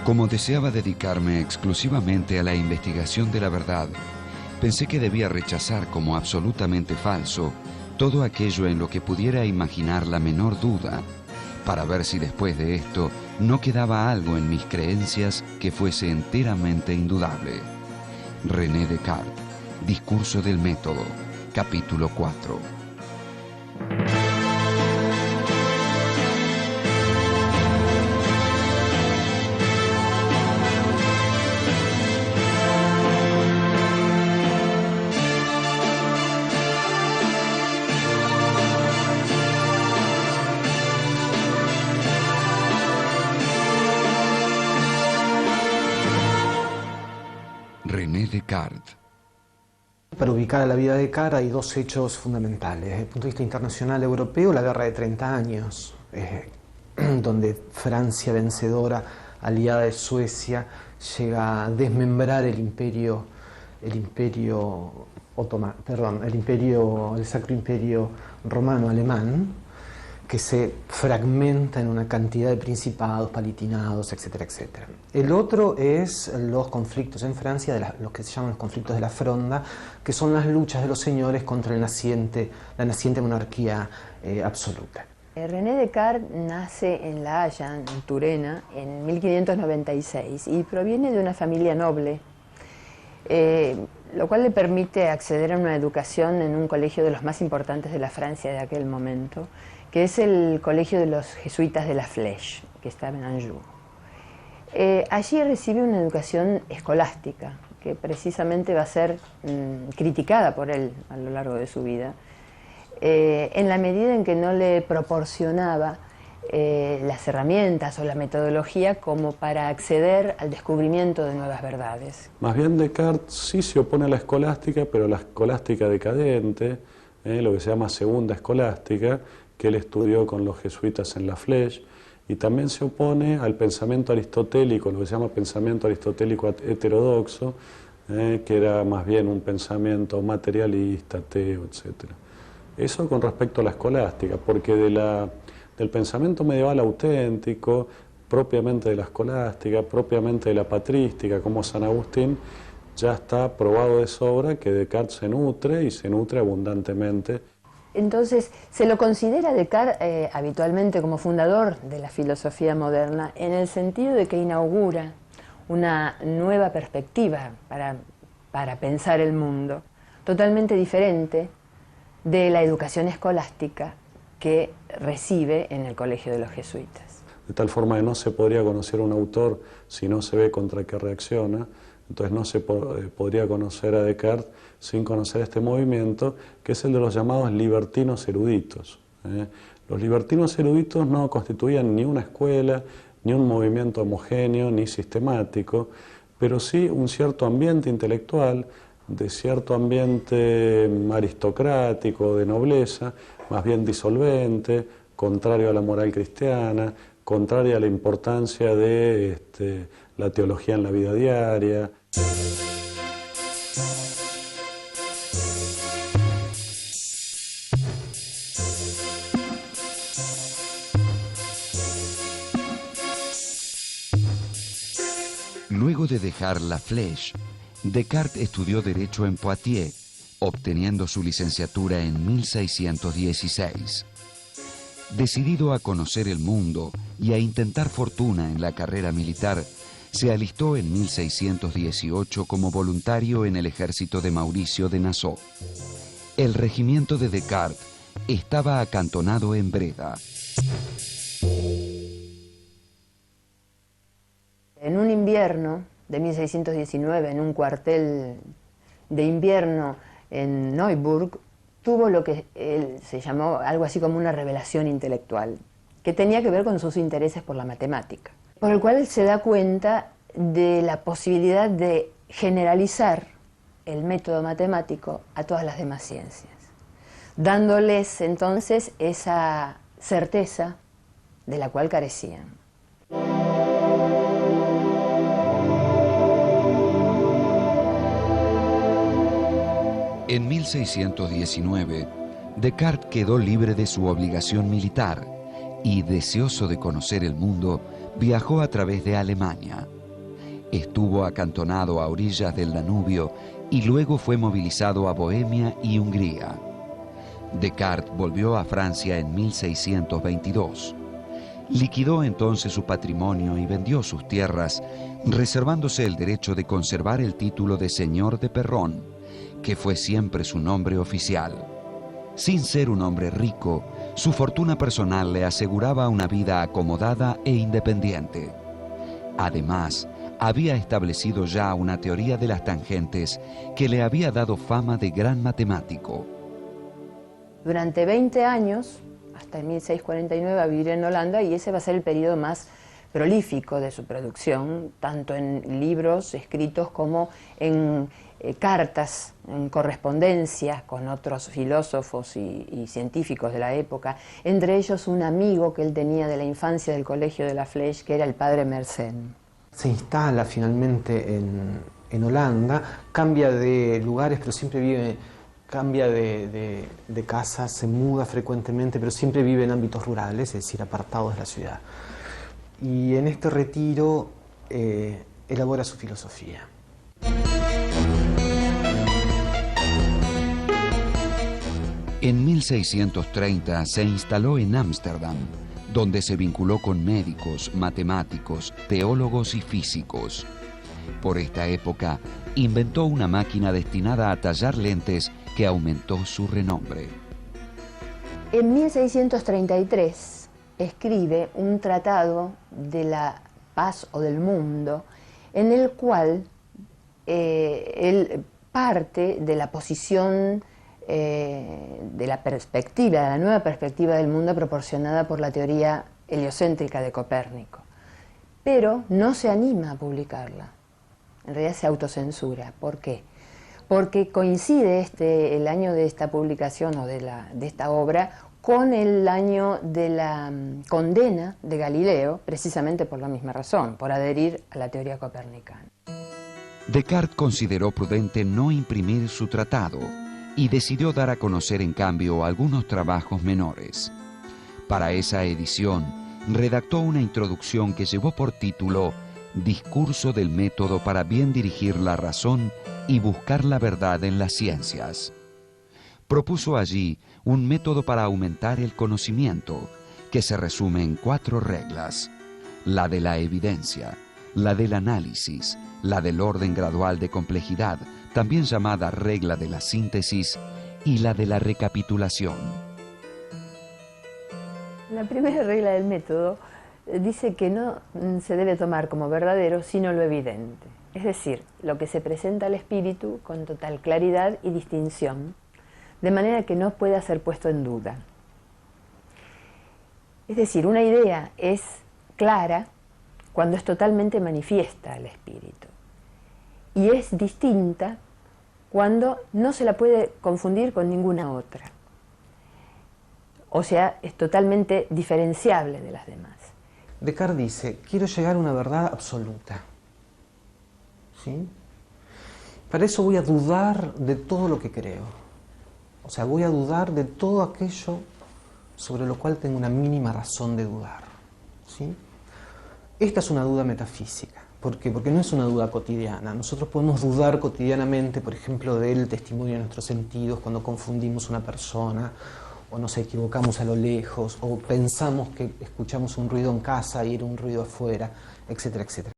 Como deseaba dedicarme exclusivamente a la investigación de la verdad, pensé que debía rechazar como absolutamente falso todo aquello en lo que pudiera imaginar la menor duda, para ver si después de esto no quedaba algo en mis creencias que fuese enteramente indudable. René Descartes, Discurso del Método, capítulo 4. René Descartes. Para ubicar a la vida de Descartes hay dos hechos fundamentales. Desde el punto de vista internacional europeo, la Guerra de 30 años, donde Francia, vencedora, aliada de Suecia, llega a desmembrar el Sacro Imperio Romano-Alemán, que se fragmenta en una cantidad de principados, palatinados, etcétera, etcétera. El otro es los conflictos en Francia, los que se llaman los conflictos de la Fronda, que son las luchas de los señores contra la naciente monarquía absoluta. René Descartes nace en La Haya, en Turena, en 1596 y proviene de una familia noble, lo cual le permite acceder a una educación en un colegio de los más importantes de la Francia de aquel momento, que es el colegio de los jesuitas de la Flèche, que estaba en Anjou. Allí recibe una educación escolástica, que precisamente va a ser criticada por él a lo largo de su vida, en la medida en que no le proporcionaba las herramientas o la metodología como para acceder al descubrimiento de nuevas verdades. Más bien Descartes sí se opone a la escolástica, pero la escolástica decadente, lo que se llama segunda escolástica, que él estudió con los jesuitas en la Flèche, y también se opone al pensamiento aristotélico, lo que se llama pensamiento aristotélico heterodoxo, que era más bien un pensamiento materialista, ateo, etc. Eso con respecto a la escolástica, porque del pensamiento medieval auténtico, propiamente de la escolástica, propiamente de la patrística, como San Agustín, ya está probado de sobra que Descartes se nutre y se nutre abundantemente. Entonces, se lo considera Descartes habitualmente como fundador de la filosofía moderna, en el sentido de que inaugura una nueva perspectiva para pensar el mundo, totalmente diferente de la educación escolástica que recibe en el colegio de los jesuitas. De tal forma que no se podría conocer un autor si no se ve contra qué reacciona. Entonces no se podría conocer a Descartes sin conocer este movimiento, que es el de los llamados libertinos eruditos. Los libertinos eruditos no constituían ni una escuela, ni un movimiento homogéneo, ni sistemático, pero sí un cierto ambiente intelectual, de cierto ambiente aristocrático, de nobleza, más bien disolvente, contrario a la moral cristiana, contraria a la importancia de la teología en la vida diaria. Luego de dejar la Flèche, Descartes estudió Derecho en Poitiers, obteniendo su licenciatura en 1616. Decidido a conocer el mundo y a intentar fortuna en la carrera militar, se alistó en 1618 como voluntario en el ejército de Mauricio de Nassau. El regimiento de Descartes estaba acantonado en Breda. En un invierno de 1619, en un cuartel de invierno en Neuburg, tuvo lo que él se llamó algo así como una revelación intelectual, que tenía que ver con sus intereses por la matemática, por el cual él se da cuenta de la posibilidad de generalizar el método matemático a todas las demás ciencias, dándoles entonces esa certeza de la cual carecían. En 1619, Descartes quedó libre de su obligación militar y, deseoso de conocer el mundo, viajó a través de Alemania. Estuvo acantonado a orillas del Danubio y luego fue movilizado a Bohemia y Hungría. Descartes volvió a Francia en 1622. Liquidó entonces su patrimonio y vendió sus tierras, reservándose el derecho de conservar el título de señor de Perrón, que fue siempre su nombre oficial. Sin ser un hombre rico, su fortuna personal le aseguraba una vida acomodada e independiente. Además, había establecido ya una teoría de las tangentes que le había dado fama de gran matemático. Durante 20 años, hasta 1649, va a vivir en Holanda, y ese va a ser el periodo más prolífico de su producción, tanto en libros escritos como en cartas, en correspondencia con otros filósofos y científicos de la época, entre ellos un amigo que él tenía de la infancia del colegio de la Flèche, que era el padre Mersenne. Se instala finalmente en Holanda, cambia de lugares, pero siempre vive, cambia de casa, se muda frecuentemente, pero siempre vive en ámbitos rurales, es decir, apartados de la ciudad. Y en este retiro elabora su filosofía. En 1630 se instaló en Ámsterdam, donde se vinculó con médicos, matemáticos, teólogos y físicos. Por esta época, inventó una máquina destinada a tallar lentes que aumentó su renombre. En 1633 escribe un tratado de la paz o del mundo, en el cual él parte de la posición de la perspectiva, de la nueva perspectiva del mundo proporcionada por la teoría heliocéntrica de Copérnico, pero no se anima a publicarla. En realidad se autocensura. ¿Por qué? Porque coincide el año de esta publicación o de esta obra con el año de la condena de Galileo, precisamente por la misma razón, por adherir a la teoría copernicana. Descartes consideró prudente no imprimir su tratado y decidió dar a conocer en cambio algunos trabajos menores. Para esa edición, redactó una introducción que llevó por título Discurso del método para bien dirigir la razón y buscar la verdad en las ciencias. Propuso allí un método para aumentar el conocimiento, que se resume en 4 reglas: la de la evidencia, la del análisis, la del orden gradual de complejidad, también llamada regla de la síntesis, y la de la recapitulación. La primera regla del método dice que no se debe tomar como verdadero sino lo evidente, es decir, lo que se presenta al espíritu con total claridad y distinción, de manera que no pueda ser puesto en duda. Es decir, una idea es clara cuando es totalmente manifiesta al espíritu, y es distinta cuando no se la puede confundir con ninguna otra. O sea, es totalmente diferenciable de las demás. Descartes dice, quiero llegar a una verdad absoluta. ¿Sí? Para eso voy a dudar de todo lo que creo. O sea, voy a dudar de todo aquello sobre lo cual tengo una mínima razón de dudar. ¿Sí? Esta es una duda metafísica. ¿Por qué? Porque no es una duda cotidiana. Nosotros podemos dudar cotidianamente, por ejemplo, del testimonio de nuestros sentidos cuando confundimos una persona, o nos equivocamos a lo lejos, o pensamos que escuchamos un ruido en casa y era un ruido afuera, etcétera, etcétera.